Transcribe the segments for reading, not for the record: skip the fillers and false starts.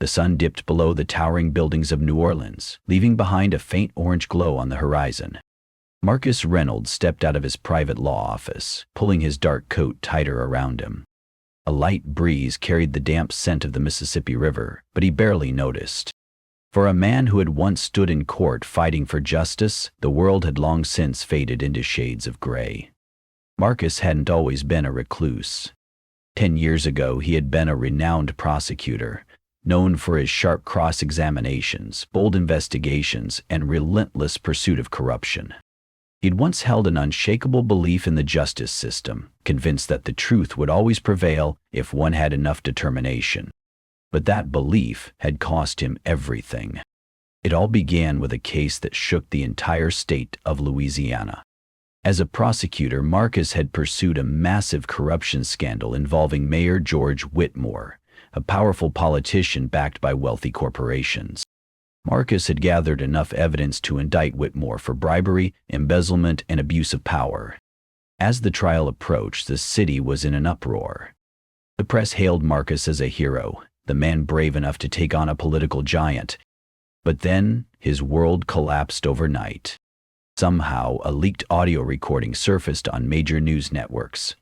The sun dipped below the towering buildings of New Orleans, leaving behind a faint orange glow on the horizon. Marcus Reynolds stepped out of his private law office, pulling his dark coat tighter around him. A light breeze carried the damp scent of the Mississippi River, but he barely noticed. For a man who had once stood in court fighting for justice, the world had long since faded into shades of gray. Marcus hadn't always been a recluse. 10 years ago, he had been a renowned prosecutor, known for his sharp cross-examinations, bold investigations, and relentless pursuit of corruption. He'd once held an unshakable belief in the justice system, convinced that the truth would always prevail if one had enough determination. But that belief had cost him everything. It all began with a case that shook the entire state of Louisiana. As a prosecutor, Marcus had pursued a massive corruption scandal involving Mayor George Whitmore, a powerful politician backed by wealthy corporations. Marcus had gathered enough evidence to indict Whitmore for bribery, embezzlement, and abuse of power. As the trial approached, the city was in an uproar. The press hailed Marcus as a hero, the man brave enough to take on a political giant. But then, his world collapsed overnight. Somehow, a leaked audio recording surfaced on major news networks.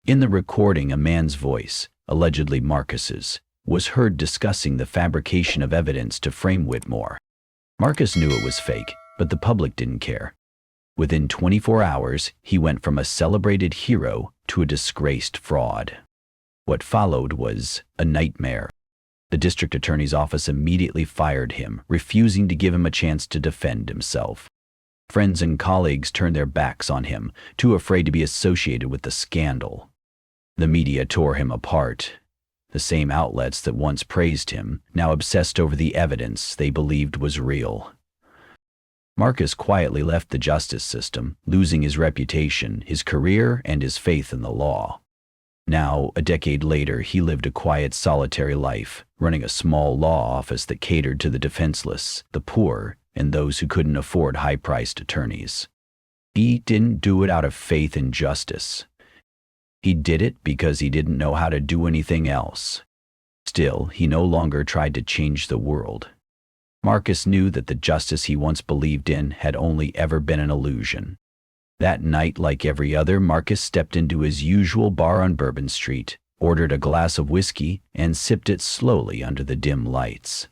In the recording, a man's voice, allegedly Marcus's, was heard discussing the fabrication of evidence to frame Whitmore. Marcus knew it was fake, but the public didn't care. Within 24 hours, he went from a celebrated hero to a disgraced fraud. What followed was a nightmare. The district attorney's office immediately fired him, refusing to give him a chance to defend himself. Friends and colleagues turned their backs on him, too afraid to be associated with the scandal. The media tore him apart. The same outlets that once praised him now obsessed over the evidence they believed was real. Marcus quietly left the justice system, losing his reputation, his career, and his faith in the law. Now, a decade later, he lived a quiet, solitary life, running a small law office that catered to the defenseless, the poor, and those who couldn't afford high-priced attorneys. He didn't do it out of faith in justice. He did it because he didn't know how to do anything else. Still, he no longer tried to change the world. Marcus knew that the justice he once believed in had only ever been an illusion. That night, like every other, Marcus stepped into his usual bar on Bourbon Street, ordered a glass of whiskey, and sipped it slowly under the dim lights.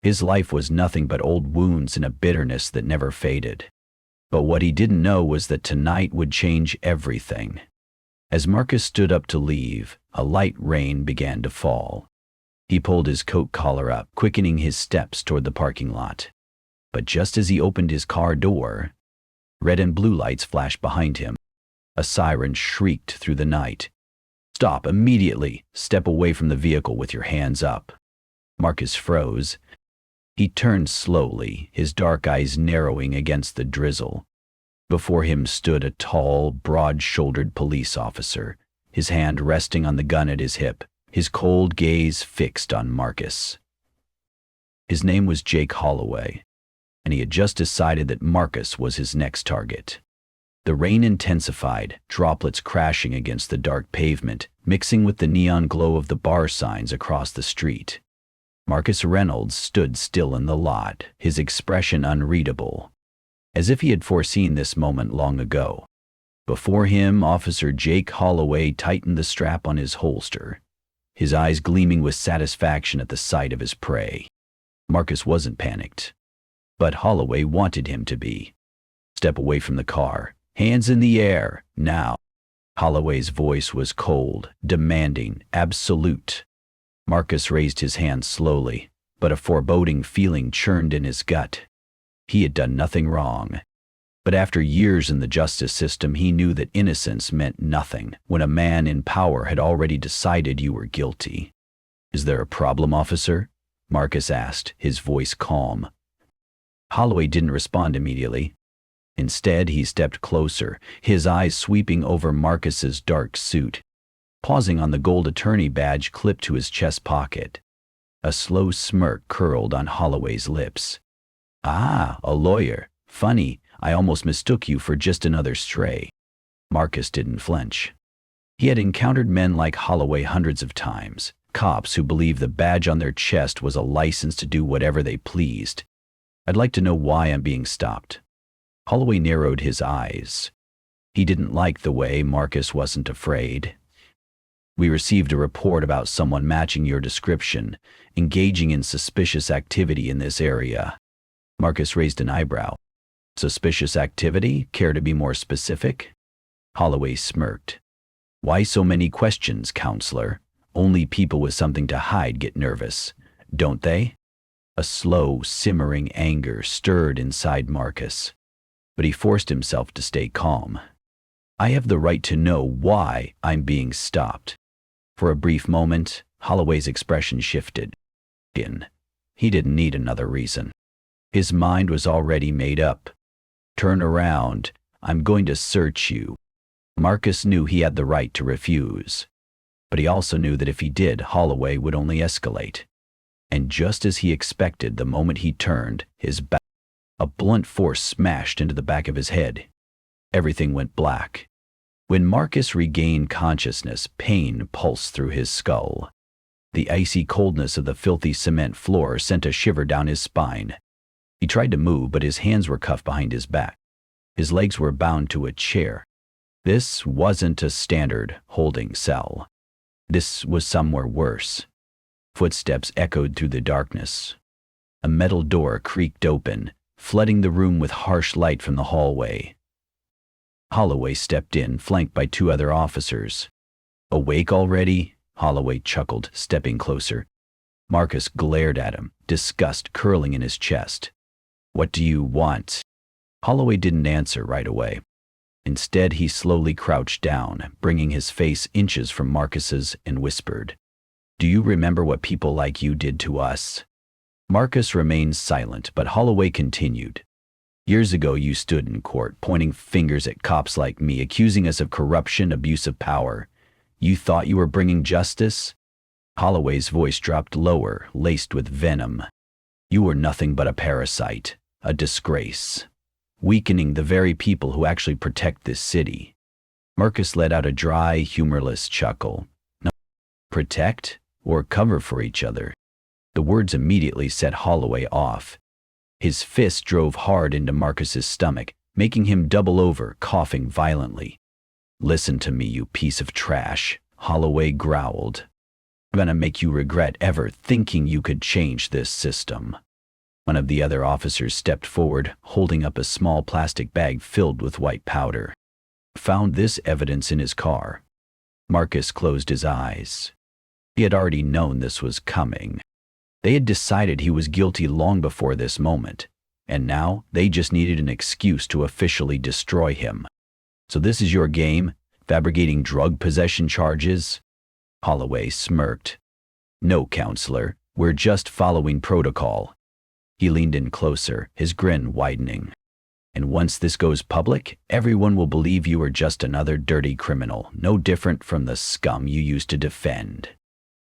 His life was nothing but old wounds and a bitterness that never faded. But what he didn't know was that tonight would change everything. As Marcus stood up to leave, a light rain began to fall. He pulled his coat collar up, quickening his steps toward the parking lot. But just as he opened his car door, red and blue lights flashed behind him. A siren shrieked through the night. "Stop immediately! Step away from the vehicle with your hands up." Marcus froze. He turned slowly, his dark eyes narrowing against the drizzle. Before him stood a tall, broad-shouldered police officer, his hand resting on the gun at his hip, his cold gaze fixed on Marcus. His name was Jake Holloway, and he had just decided that Marcus was his next target. The rain intensified, droplets crashing against the dark pavement, mixing with the neon glow of the bar signs across the street. Marcus Reynolds stood still in the lot, his expression unreadable, as if he had foreseen this moment long ago. Before him, Officer Jake Holloway tightened the strap on his holster, his eyes gleaming with satisfaction at the sight of his prey. Marcus wasn't panicked, but Holloway wanted him to be. "Step away from the car. Hands in the air, now." Holloway's voice was cold, demanding, absolute. Marcus raised his hand slowly, but a foreboding feeling churned in his gut. He had done nothing wrong. But after years in the justice system, he knew that innocence meant nothing when a man in power had already decided you were guilty. "Is there a problem, officer?" Marcus asked, his voice calm. Holloway didn't respond immediately. Instead, he stepped closer, his eyes sweeping over Marcus's dark suit, pausing on the gold attorney badge clipped to his chest pocket. A slow smirk curled on Holloway's lips. "Ah, a lawyer. Funny, I almost mistook you for just another stray." Marcus didn't flinch. He had encountered men like Holloway hundreds of times, cops who believe the badge on their chest was a license to do whatever they pleased. I'd like to know why I'm being stopped. Holloway narrowed his eyes. He didn't like the way Marcus wasn't afraid. We received a report about someone matching your description, engaging in suspicious activity in this area. Marcus raised an eyebrow. Suspicious activity? Care to be more specific? Holloway smirked. Why so many questions, counselor? Only people with something to hide get nervous, don't they? A slow, simmering anger stirred inside Marcus, but he forced himself to stay calm. I have the right to know why I'm being stopped. For a brief moment, Holloway's expression shifted. He didn't need another reason. His mind was already made up. Turn around. I'm going to search you. Marcus knew he had the right to refuse, but he also knew that if he did, Holloway would only escalate. And just as he expected, the moment he turned, a blunt force smashed into the back of his head. Everything went black. When Marcus regained consciousness, pain pulsed through his skull. The icy coldness of the filthy cement floor sent a shiver down his spine. He tried to move, but his hands were cuffed behind his back. His legs were bound to a chair. This wasn't a standard holding cell. This was somewhere worse. Footsteps echoed through the darkness. A metal door creaked open, flooding the room with harsh light from the hallway. Holloway stepped in, flanked by two other officers. Awake already? Holloway chuckled, stepping closer. Marcus glared at him, disgust curling in his chest. What do you want? Holloway didn't answer right away. Instead, he slowly crouched down, bringing his face inches from Marcus's, and whispered, Do you remember what people like you did to us? Marcus remained silent, but Holloway continued. Years ago, you stood in court, pointing fingers at cops like me, accusing us of corruption, abuse of power. You thought you were bringing justice? Holloway's voice dropped lower, laced with venom. You were nothing but a parasite, a disgrace, weakening the very people who actually protect this city. Marcus let out a dry, humorless chuckle. No, protect or cover for each other. The words immediately set Holloway off. His fist drove hard into Marcus's stomach, making him double over, coughing violently. Listen to me, you piece of trash, Holloway growled. I'm gonna make you regret ever thinking you could change this system. One of the other officers stepped forward, holding up a small plastic bag filled with white powder. Found this evidence in his car. Marcus closed his eyes. He had already known this was coming. They had decided he was guilty long before this moment, and now they just needed an excuse to officially destroy him. So this is your game? Fabricating drug possession charges? Holloway smirked. No, counselor, we're just following protocol. He leaned in closer, his grin widening. And once this goes public, everyone will believe you are just another dirty criminal, no different from the scum you used to defend.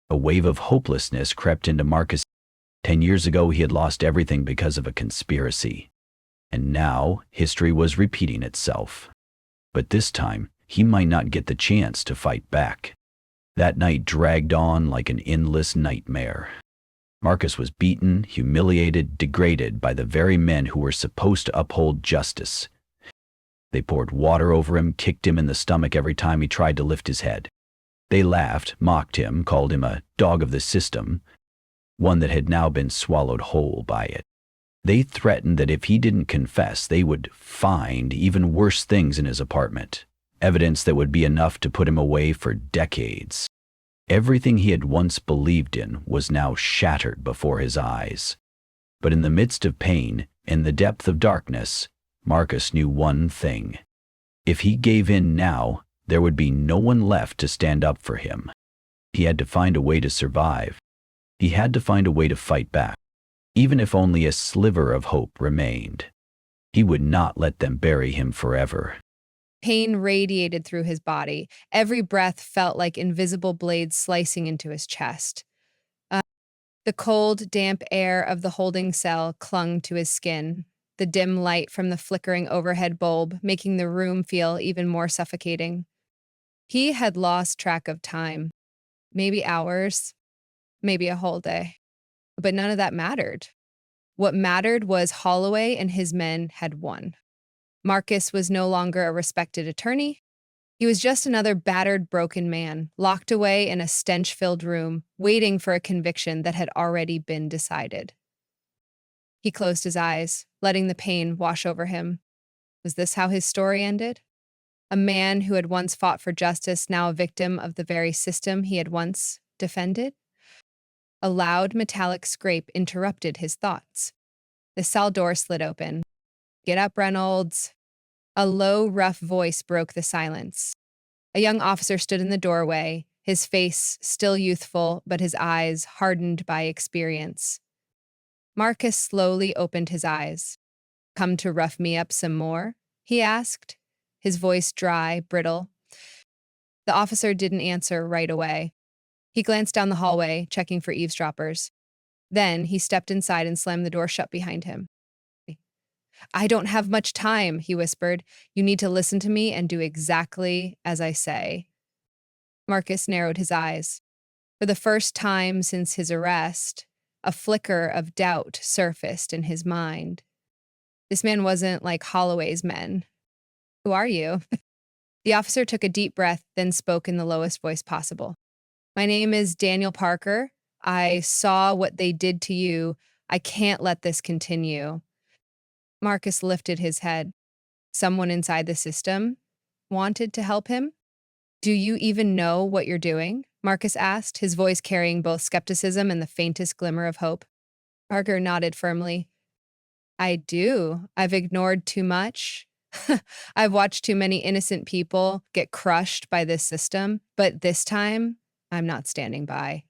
A wave of hopelessness crept into Marcus. 10 years ago, he had lost everything because of a conspiracy. And now, history was repeating itself. But this time, he might not get the chance to fight back. That night dragged on like an endless nightmare. Marcus was beaten, humiliated, degraded by the very men who were supposed to uphold justice. They poured water over him, kicked him in the stomach every time he tried to lift his head. They laughed, mocked him, called him a dog of the system, one that had now been swallowed whole by it. They threatened that if he didn't confess, they would find even worse things in his apartment, evidence that would be enough to put him away for decades. Everything he had once believed in was now shattered before his eyes. But in the midst of pain, in the depth of darkness, Marcus knew one thing. If he gave in now, there would be no one left to stand up for him. He had to find a way to survive. He had to find a way to fight back, even if only a sliver of hope remained. He would not let them bury him forever. Pain radiated through his body. Every breath felt like invisible blades slicing into his chest. The cold, damp air of the holding cell clung to his skin, the dim light from the flickering overhead bulb making the room feel even more suffocating. He had lost track of time. Maybe hours, maybe a whole day. But none of that mattered. What mattered was Holloway and his men had won. Marcus was no longer a respected attorney. He was just another battered, broken man, locked away in a stench-filled room, waiting for a conviction that had already been decided. He closed his eyes, letting the pain wash over him. Was this how his story ended? A man who had once fought for justice, now a victim of the very system he had once defended? A loud metallic scrape interrupted his thoughts. The cell door slid open. "Get up, Reynolds." A low, rough voice broke the silence. A young officer stood in the doorway, his face still youthful, but his eyes hardened by experience. Marcus slowly opened his eyes. "Come to rough me up some more?" he asked, his voice dry, brittle. The officer didn't answer right away. He glanced down the hallway, checking for eavesdroppers. Then he stepped inside and slammed the door shut behind him. "I don't have much time," he whispered. "You need to listen to me and do exactly as I say." Marcus narrowed his eyes. For the first time since his arrest, a flicker of doubt surfaced in his mind. This man wasn't like Holloway's men. "Who are you?" The officer took a deep breath, then spoke in the lowest voice possible. "My name is Daniel Parker. I saw what they did to you. I can't let this continue." Marcus lifted his head. Someone inside the system wanted to help him? "Do you even know what you're doing?" Marcus asked, his voice carrying both skepticism and the faintest glimmer of hope. Parker nodded firmly. "I do. I've ignored too much. I've watched too many innocent people get crushed by this system, but this time, I'm not standing by."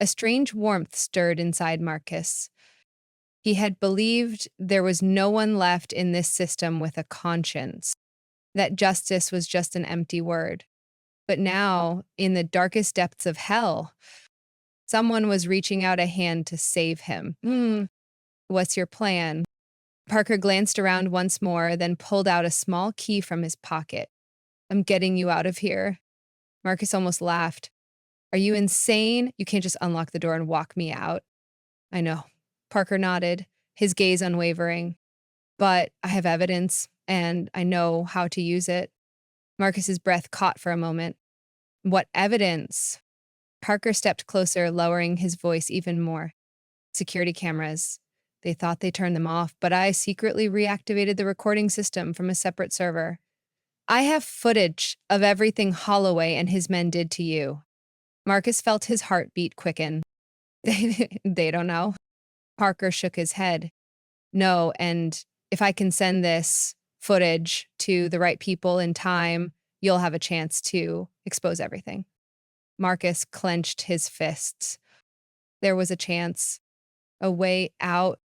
A strange warmth stirred inside Marcus. He had believed there was no one left in this system with a conscience, that justice was just an empty word. But now, in the darkest depths of hell, someone was reaching out a hand to save him. What's your plan?" Parker glanced around once more, then pulled out a small key from his pocket. "I'm getting you out of here." Marcus almost laughed. "Are you insane? You can't just unlock the door and walk me out." "I know." Parker nodded, his gaze unwavering. "But I have evidence, and I know how to use it." Marcus's breath caught for a moment. "What evidence?" Parker stepped closer, lowering his voice even more. "Security cameras. They thought they turned them off, but I secretly reactivated the recording system from a separate server. I have footage of everything Holloway and his men did to you." Marcus felt his heartbeat quicken. They don't know." Parker shook his head. "No, and if I can send this footage to the right people in time, you'll have a chance to expose everything." Marcus clenched his fists. There was a chance, a way out,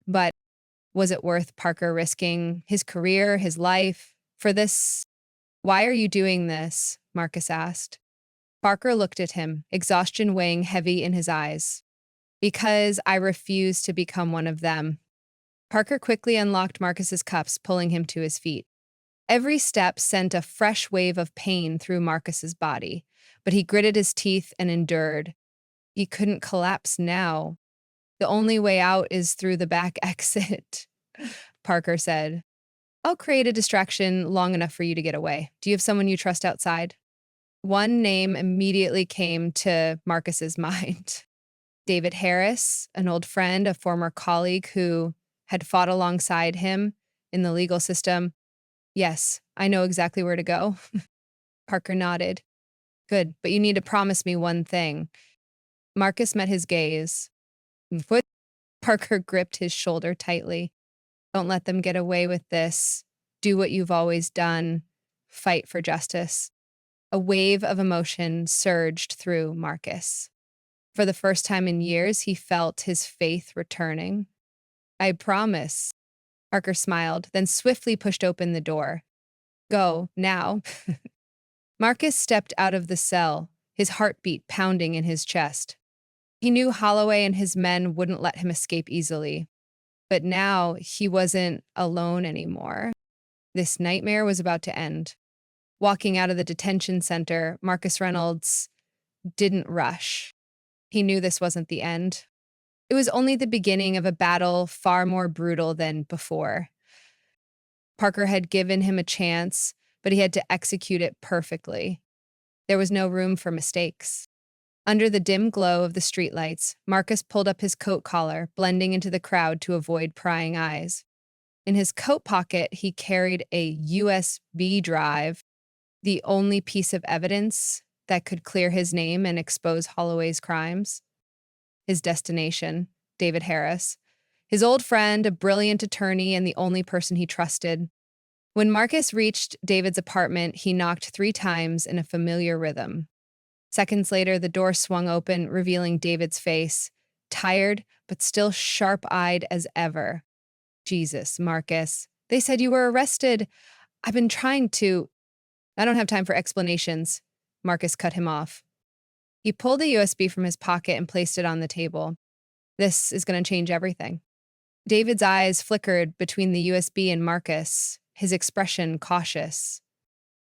but was it worth Parker risking his career, his life, for this? "Why are you doing this?" Marcus asked. Parker looked at him, exhaustion weighing heavy in his eyes. "Because I refuse to become one of them." Parker quickly unlocked Marcus's cuffs, pulling him to his feet. Every step sent a fresh wave of pain through Marcus's body, but he gritted his teeth and endured. He couldn't collapse now. "The only way out is through the back exit," Parker said. "I'll create a distraction long enough for you to get away. Do you have someone you trust outside?" One name immediately came to Marcus's mind. David Harris, an old friend, a former colleague who had fought alongside him in the legal system. "Yes, I know exactly where to go." Parker nodded. "Good, but you need to promise me one thing." Marcus met his gaze. "What?" Parker gripped his shoulder tightly. "Don't let them get away with this. Do what you've always done. Fight for justice." A wave of emotion surged through Marcus. For the first time in years, he felt his faith returning. "I promise." Parker smiled, then swiftly pushed open the door. "Go, now." Marcus stepped out of the cell, his heartbeat pounding in his chest. He knew Holloway and his men wouldn't let him escape easily. But now he wasn't alone anymore. This nightmare was about to end. Walking out of the detention center, Marcus Reynolds didn't rush. He knew this wasn't the end. It was only the beginning of a battle far more brutal than before. Parker had given him a chance, but he had to execute it perfectly. There was no room for mistakes. Under the dim glow of the streetlights, Marcus pulled up his coat collar, blending into the crowd to avoid prying eyes. In his coat pocket, he carried a USB drive, the only piece of evidence that could clear his name and expose Holloway's crimes. His destination, David Harris, his old friend, a brilliant attorney, and the only person he trusted. When Marcus reached David's apartment, he knocked 3 times in a familiar rhythm. Seconds later, the door swung open, revealing David's face, tired but still sharp-eyed as ever. Jesus, Marcus. They said you were arrested. I've been trying to. I don't have time for explanations. Marcus cut him off. He pulled a USB from his pocket and placed it on the table. This is going to change everything. David's eyes flickered between the USB and Marcus, his expression cautious.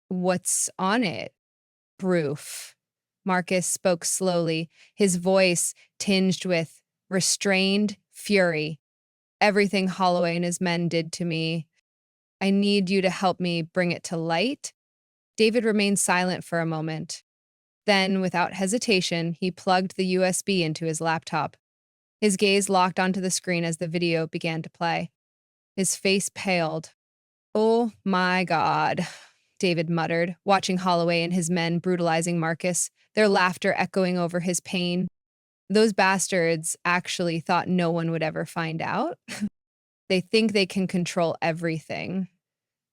What's on it? Proof. Marcus spoke slowly, his voice tinged with restrained fury. Everything Holloway and his men did to me. I need you to help me bring it to light. David remained silent for a moment. Then, without hesitation, he plugged the USB into his laptop. His gaze locked onto the screen as the video began to play. His face paled. Oh my God, David muttered, watching Holloway and his men brutalizing Marcus, their laughter echoing over his pain. Those bastards actually thought no one would ever find out. They think they can control everything.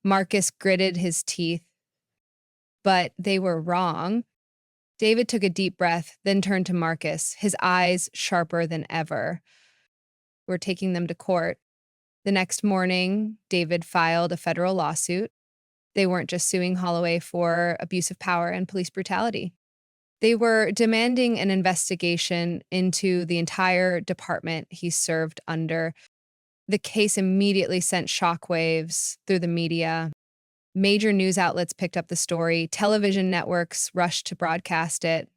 Marcus gritted his teeth. But they were wrong. David took a deep breath, then turned to Marcus, his eyes sharper than ever. We're taking them to court. The next morning, David filed a federal lawsuit. They weren't just suing Holloway for abuse of power and police brutality. They were demanding an investigation into the entire department he served under. The case immediately sent shockwaves through the media. Major news outlets picked up the story. Television networks rushed to broadcast it.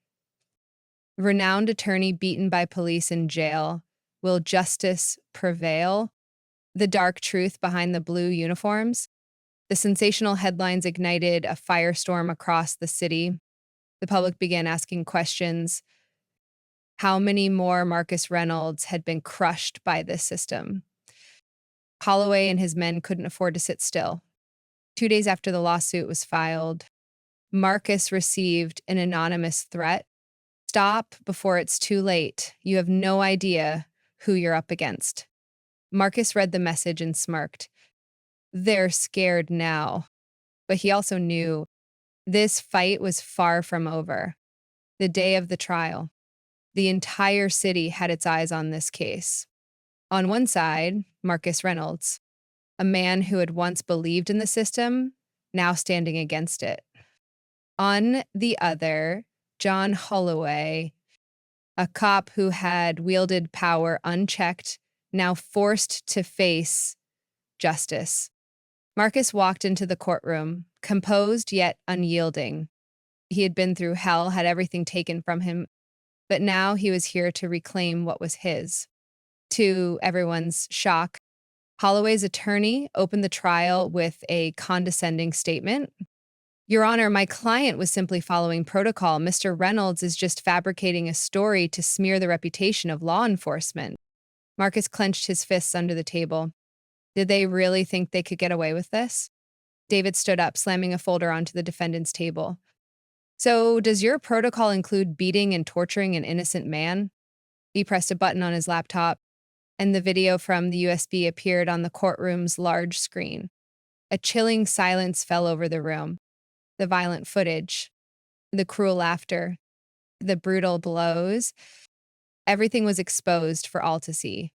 Renowned attorney beaten by police in jail. Will justice prevail? The dark truth behind the blue uniforms. The sensational headlines ignited a firestorm across the city. The public began asking questions. How many more Marcus Reynolds had been crushed by this system? Holloway and his men couldn't afford to sit still. 2 days after the lawsuit was filed, Marcus received an anonymous threat. Stop before it's too late. You have no idea who you're up against. Marcus read the message and smirked. They're scared now. But he also knew this fight was far from over. The day of the trial, the entire city had its eyes on this case. On one side, Marcus Reynolds, a man who had once believed in the system, now standing against it. On the other, John Holloway, a cop who had wielded power unchecked, now forced to face justice. Marcus walked into the courtroom, composed yet unyielding. He had been through hell, had everything taken from him, but now he was here to reclaim what was his. To everyone's shock, Holloway's attorney opened the trial with a condescending statement. Your Honor, my client was simply following protocol. Mr. Reynolds is just fabricating a story to smear the reputation of law enforcement. Marcus clenched his fists under the table. Did they really think they could get away with this? David stood up, slamming a folder onto the defendant's table. So, does your protocol include beating and torturing an innocent man? He pressed a button on his laptop, and the video from the USB appeared on the courtroom's large screen. A chilling silence fell over the room. The violent footage, the cruel laughter, the brutal blows, everything was exposed for all to see.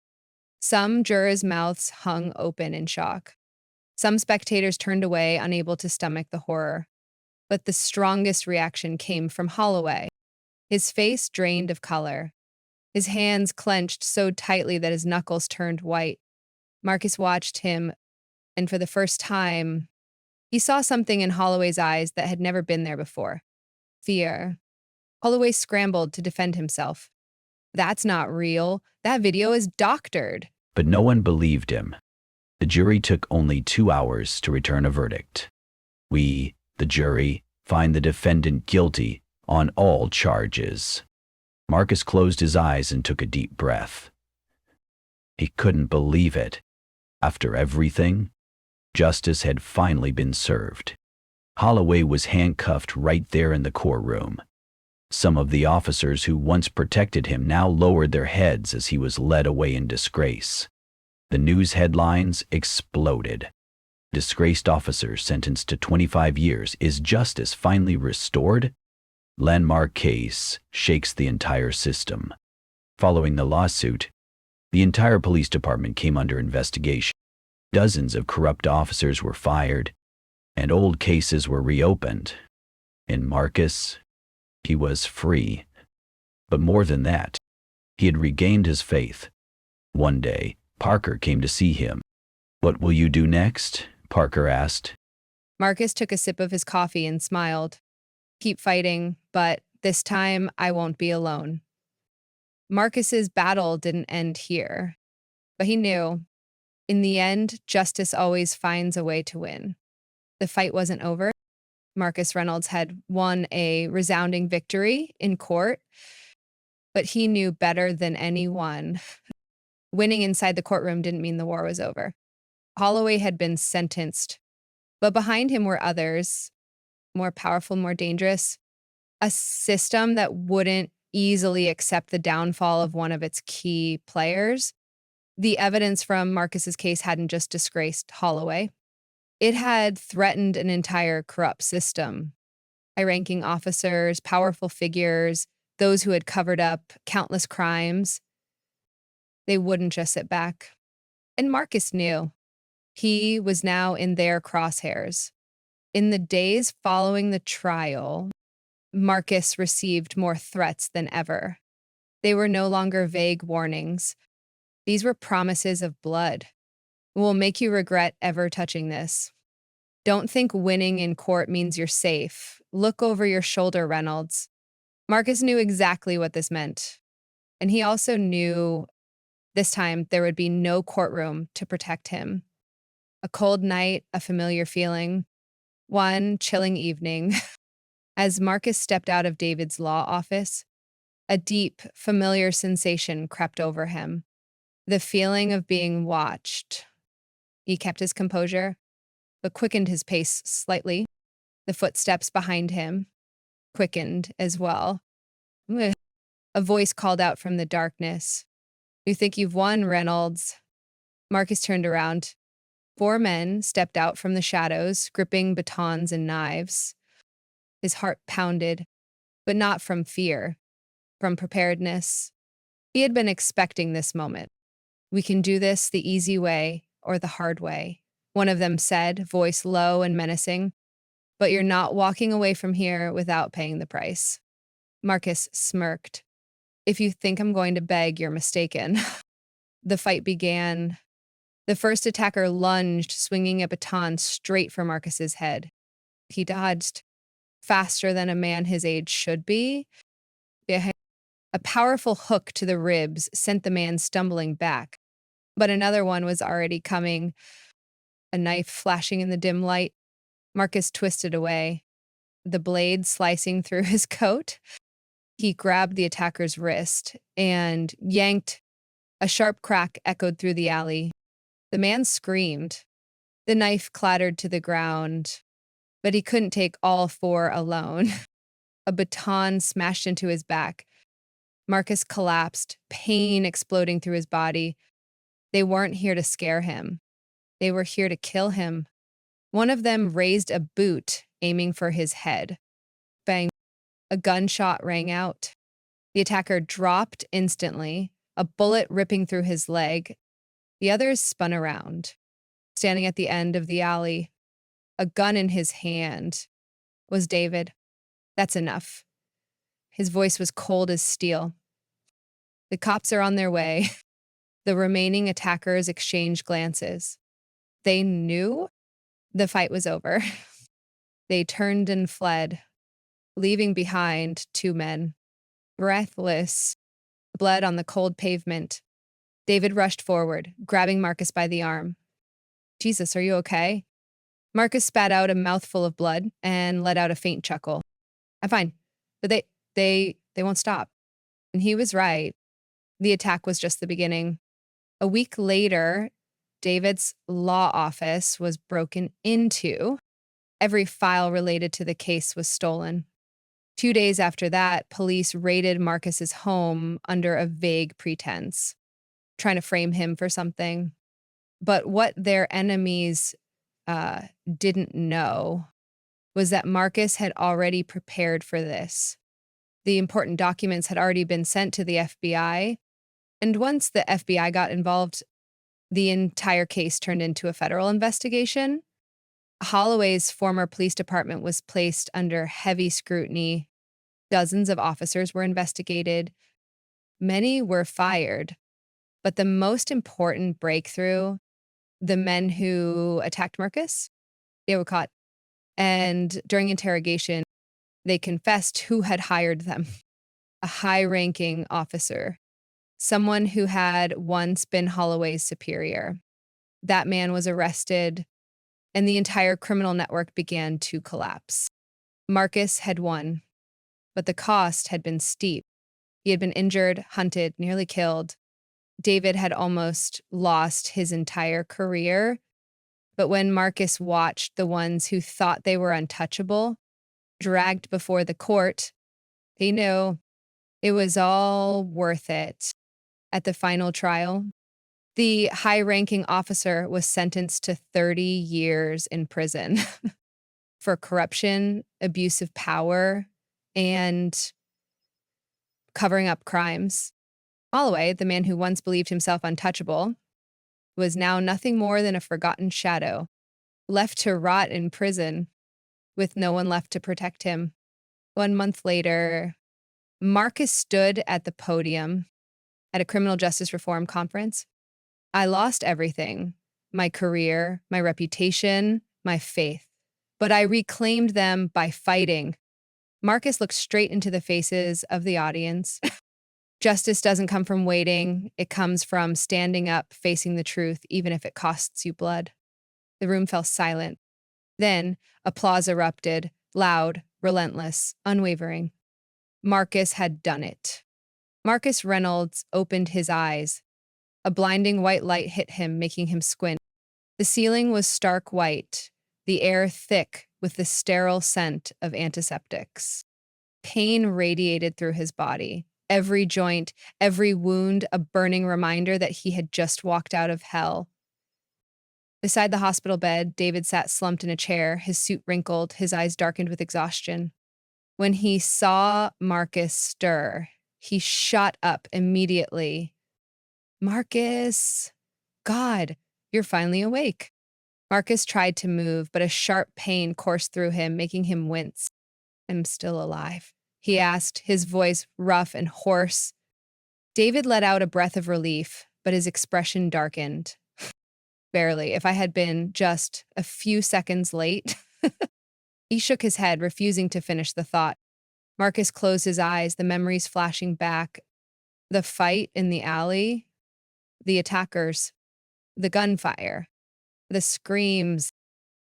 Some jurors' mouths hung open in shock. Some spectators turned away, unable to stomach the horror. But the strongest reaction came from Holloway. His face drained of color. His hands clenched so tightly that his knuckles turned white. Marcus watched him, and for the first time, he saw something in Holloway's eyes that had never been there before. Fear. Holloway scrambled to defend himself. That's not real. That video is doctored. But no one believed him. The jury took only 2 hours to return a verdict. We, the jury, find the defendant guilty on all charges. Marcus closed his eyes and took a deep breath. He couldn't believe it. After everything, justice had finally been served. Holloway was handcuffed right there in the courtroom. Some of the officers who once protected him now lowered their heads as he was led away in disgrace. The news headlines exploded. Disgraced officer sentenced to 25 years. Is justice finally restored? Landmark case shakes the entire system. Following the lawsuit, the entire police department came under investigation. Dozens of corrupt officers were fired, and old cases were reopened. In Marcus, he was free. But more than that, he had regained his faith. One day, Parker came to see him. "What will you do next?" Parker asked. Marcus took a sip of his coffee and smiled. "Keep fighting, but this time I won't be alone." Marcus's battle didn't end here, but he knew, in the end, justice always finds a way to win. The fight wasn't over. Marcus Reynolds had won a resounding victory in court, but he knew better than anyone. Winning inside the courtroom didn't mean the war was over. Holloway had been sentenced, but behind him were others, more powerful, more dangerous, a system that wouldn't easily accept the downfall of one of its key players. The evidence from Marcus's case hadn't just disgraced Holloway. It had threatened an entire corrupt system. High-ranking officers, powerful figures, those who had covered up countless crimes. They wouldn't just sit back. And Marcus knew. He was now in their crosshairs. In the days following the trial, Marcus received more threats than ever. They were no longer vague warnings. These were promises of blood. "We'll make you regret ever touching this. Don't think winning in court means you're safe. Look over your shoulder, Reynolds." Marcus knew exactly what this meant. And he also knew this time there would be no courtroom to protect him. A cold night, a familiar feeling. One chilling evening, as Marcus stepped out of David's law office, a deep, familiar sensation crept over him. The feeling of being watched. He kept his composure, but quickened his pace slightly. The footsteps behind him quickened as well. A voice called out from the darkness. "You think you've won, Reynolds?" Marcus turned around. 4 men stepped out from the shadows, gripping batons and knives. His heart pounded, but not from fear, from preparedness. He had been expecting this moment. "We can do this the easy way or the hard way," one of them said, voice low and menacing. "But you're not walking away from here without paying the price." Marcus smirked. "If you think I'm going to beg, you're mistaken." The fight began. The first attacker lunged, swinging a baton straight for Marcus's head. He dodged, faster than a man his age should be. A powerful hook to the ribs sent the man stumbling back, but another one was already coming. A knife flashing in the dim light. Marcus twisted away, the blade slicing through his coat. He grabbed the attacker's wrist and yanked. A sharp crack echoed through the alley. The man screamed. The knife clattered to the ground, but he couldn't take all 4 alone. A baton smashed into his back. Marcus collapsed, pain exploding through his body. They weren't here to scare him. They were here to kill him. One of them raised a boot, aiming for his head. Bang. A gunshot rang out. The attacker dropped instantly, a bullet ripping through his leg. The others spun around, standing at the end of the alley. A gun in his hand was David. "That's enough." His voice was cold as steel. "The cops are on their way." The remaining attackers exchanged glances. They knew the fight was over. They turned and fled, leaving behind 2 men, breathless, blood on the cold pavement. David rushed forward, grabbing Marcus by the arm. Jesus, are you okay? Marcus spat out a mouthful of blood and let out a faint chuckle. I'm fine, but they won't stop. And he was right. The attack was just the beginning. A week later, David's law office was broken into. Every file related to the case was stolen. 2 days after that, police raided Marcus's home under a vague pretense, trying to frame him for something. But what their enemies didn't know was that Marcus had already prepared for this. The important documents had already been sent to the FBI, and once the FBI got involved, the entire case turned into a federal investigation. Holloway's former police department was placed under heavy scrutiny. Dozens of officers were investigated. Many were fired. But the most important breakthrough, the men who attacked Marcus, they were caught. And during interrogation, they confessed who had hired them. A high-ranking officer, someone who had once been Holloway's superior. That man was arrested, and the entire criminal network began to collapse. Marcus had won, but the cost had been steep. He had been injured, hunted, nearly killed. David had almost lost his entire career. But when Marcus watched the ones who thought they were untouchable dragged before the court, he knew it was all worth it. At the final trial, the high-ranking officer was sentenced to 30 years in prison for corruption, abuse of power, and covering up crimes. Holloway, the man who once believed himself untouchable, was now nothing more than a forgotten shadow, left to rot in prison with no one left to protect him. 1 month later, Marcus stood at the podium at a criminal justice reform conference. I lost everything, my career, my reputation, my faith, but I reclaimed them by fighting. Marcus looked straight into the faces of the audience. Justice doesn't come from waiting. It comes from standing up, facing the truth, even if it costs you blood. The room fell silent. Then applause erupted, loud, relentless, unwavering. Marcus had done it. Marcus Reynolds opened his eyes. A blinding white light hit him, making him squint. The ceiling was stark white, the air thick with the sterile scent of antiseptics. Pain radiated through his body. Every joint, every wound, a burning reminder that he had just walked out of hell. Beside the hospital bed, David sat slumped in a chair, his suit wrinkled, his eyes darkened with exhaustion. When he saw Marcus stir, he shot up immediately. Marcus, God, you're finally awake. Marcus tried to move, but a sharp pain coursed through him, making him wince. I'm still alive, he asked, his voice rough and hoarse. David let out a breath of relief, but his expression darkened. Barely. If I had been just a few seconds late. He shook his head, refusing to finish the thought. Marcus closed his eyes, the memories flashing back. The fight in the alley, the attackers, the gunfire, the screams,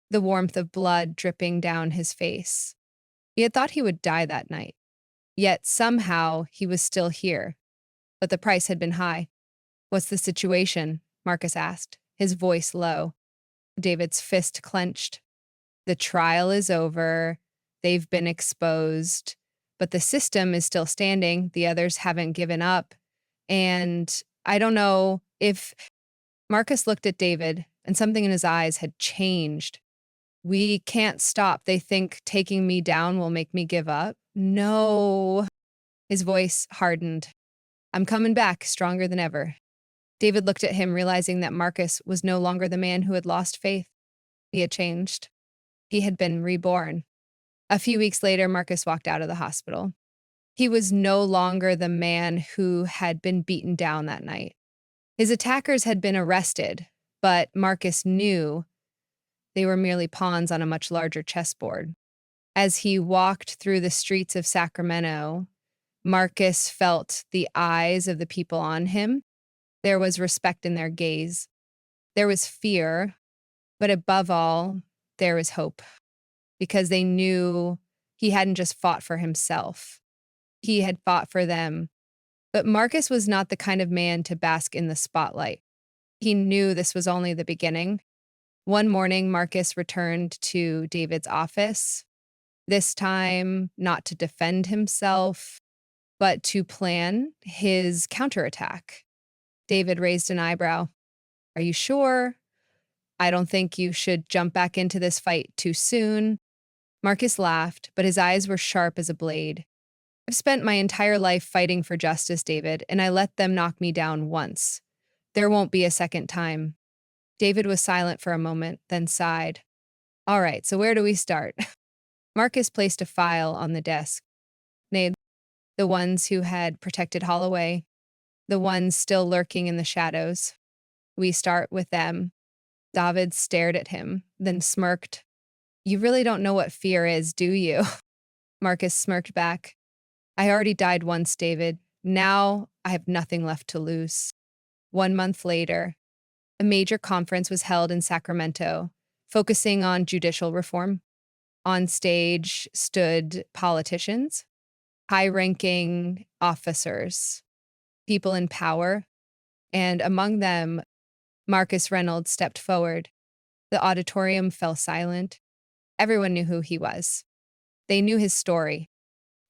the warmth of blood dripping down his face. He had thought he would die that night. Yet somehow he was still here. But the price had been high. What's the situation? Marcus asked, his voice low. David's fist clenched. The trial is over. They've been exposed. But the system is still standing. The others haven't given up. And I don't know if... Marcus looked at David, and something in his eyes had changed. We can't stop. They think taking me down will make me give up. No. His voice hardened. I'm coming back, stronger than ever. David looked at him, realizing that Marcus was no longer the man who had lost faith. He had changed. He had been reborn. A few weeks later, Marcus walked out of the hospital. He was no longer the man who had been beaten down that night. His attackers had been arrested, but Marcus knew they were merely pawns on a much larger chessboard. As he walked through the streets of Sacramento, Marcus felt the eyes of the people on him. There was respect in their gaze. There was fear, but above all, there was hope because they knew he hadn't just fought for himself. He had fought for them. But Marcus was not the kind of man to bask in the spotlight. He knew this was only the beginning. One morning, Marcus returned to David's office, this time not to defend himself, but to plan his counterattack. David raised an eyebrow. Are you sure? I don't think you should jump back into this fight too soon. Marcus laughed, but his eyes were sharp as a blade. I've spent my entire life fighting for justice, David, and I let them knock me down once. There won't be a second time. David was silent for a moment, then sighed. All right, so where do we start? Marcus placed a file on the desk. Named the ones who had protected Holloway, the ones still lurking in the shadows. We start with them. David stared at him, then smirked. You really don't know what fear is, do you? Marcus smirked back. I already died once, David. Now I have nothing left to lose. 1 month later, a major conference was held in Sacramento, focusing on judicial reform. On stage stood politicians, high-ranking officers, people in power, and among them, Marcus Reynolds stepped forward. The auditorium fell silent. Everyone knew who he was. They knew his story,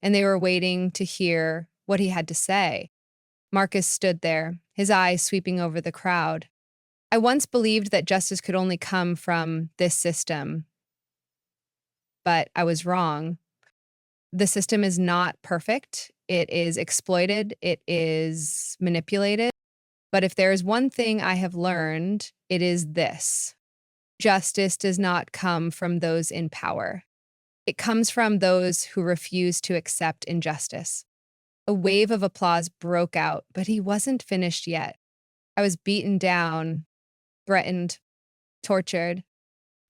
and they were waiting to hear what he had to say. Marcus stood there, his eyes sweeping over the crowd. I once believed that justice could only come from this system, but I was wrong. The system is not perfect. It is exploited. It is manipulated. But if there is one thing I have learned, it is this. Justice does not come from those in power. It comes from those who refuse to accept injustice. A wave of applause broke out, but he wasn't finished yet. I was beaten down, threatened, tortured.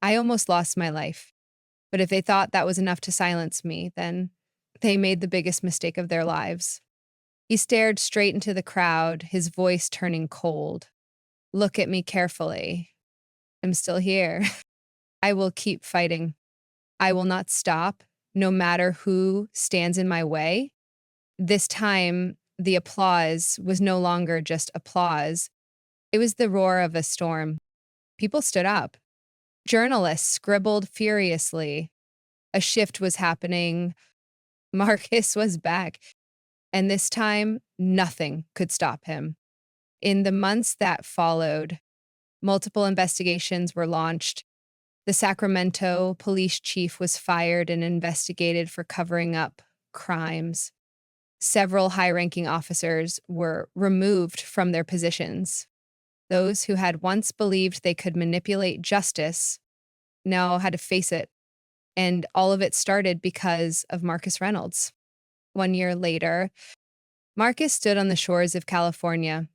I almost lost my life. But if they thought that was enough to silence me, then they made the biggest mistake of their lives. He stared straight into the crowd, his voice turning cold. Look at me carefully. I'm still here. I will keep fighting. I will not stop, no matter who stands in my way. This time, the applause was no longer just applause. It was the roar of a storm. People stood up. Journalists scribbled furiously. A shift was happening. Marcus was back. And this time, nothing could stop him. In the months that followed, multiple investigations were launched. The Sacramento police chief was fired and investigated for covering up crimes. Several high-ranking officers were removed from their positions. Those who had once believed they could manipulate justice now had to face it. And all of it started because of Marcus Reynolds. 1 year later, Marcus stood on the shores of California,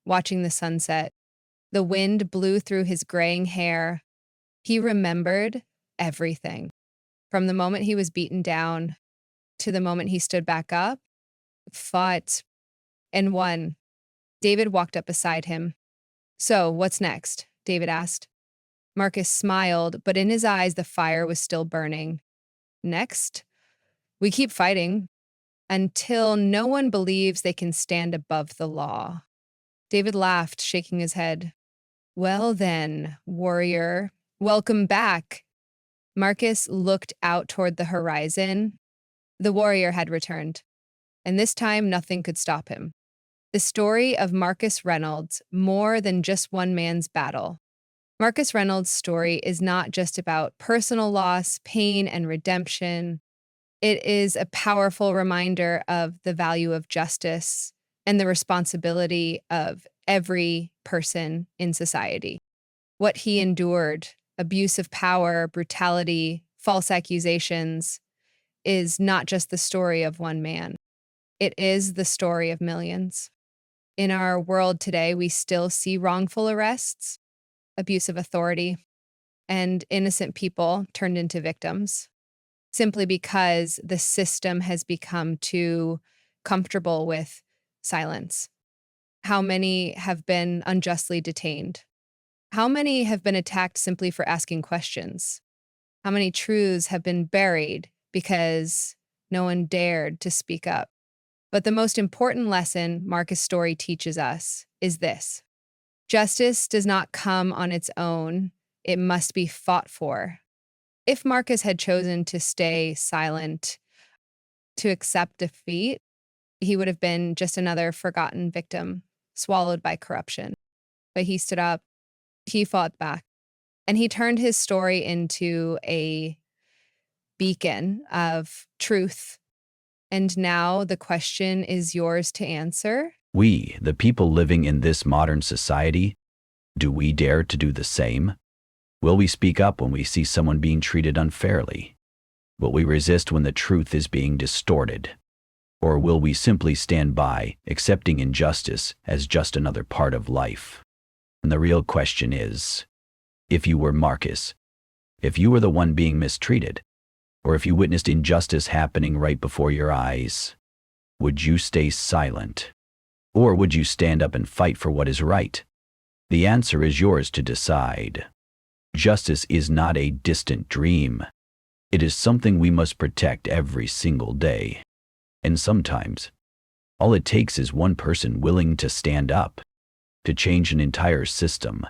watching the sunset. The wind blew through his graying hair. He remembered everything. From the moment he was beaten down to the moment he stood back up, fought, and won. David walked up beside him. So, what's next? David asked. Marcus smiled, but in his eyes the fire was still burning. Next, we keep fighting until no one believes they can stand above the law. David laughed, shaking his head. Well then, warrior, welcome back. Marcus looked out toward the horizon. The warrior had returned, and this time nothing could stop him. The story of Marcus Reynolds, more than just one man's battle. Marcus Reynolds' story is not just about personal loss, pain, and redemption. It is a powerful reminder of the value of justice and the responsibility of every person in society. What he endured, abuse of power, brutality, false accusations, is not just the story of one man. It is the story of millions. In our world today, we still see wrongful arrests, abuse of authority, and innocent people turned into victims simply because the system has become too comfortable with silence? How many have been unjustly detained? How many have been attacked simply for asking questions? How many truths have been buried because no one dared to speak up? But the most important lesson Marcus' story teaches us is this: justice does not come on its own, it must be fought for. If Marcus had chosen to stay silent, to accept defeat, he would have been just another forgotten victim, swallowed by corruption. But he stood up, he fought back, and he turned his story into a beacon of truth. And now the question is yours to answer. We, the people living in this modern society, do we dare to do the same? Will we speak up when we see someone being treated unfairly? Will we resist when the truth is being distorted? Or will we simply stand by, accepting injustice as just another part of life? And the real question is, if you were Marcus, if you were the one being mistreated, or if you witnessed injustice happening right before your eyes, would you stay silent? Or would you stand up and fight for what is right? The answer is yours to decide. Justice is not a distant dream. It is something we must protect every single day. And sometimes, all it takes is one person willing to stand up, to change an entire system,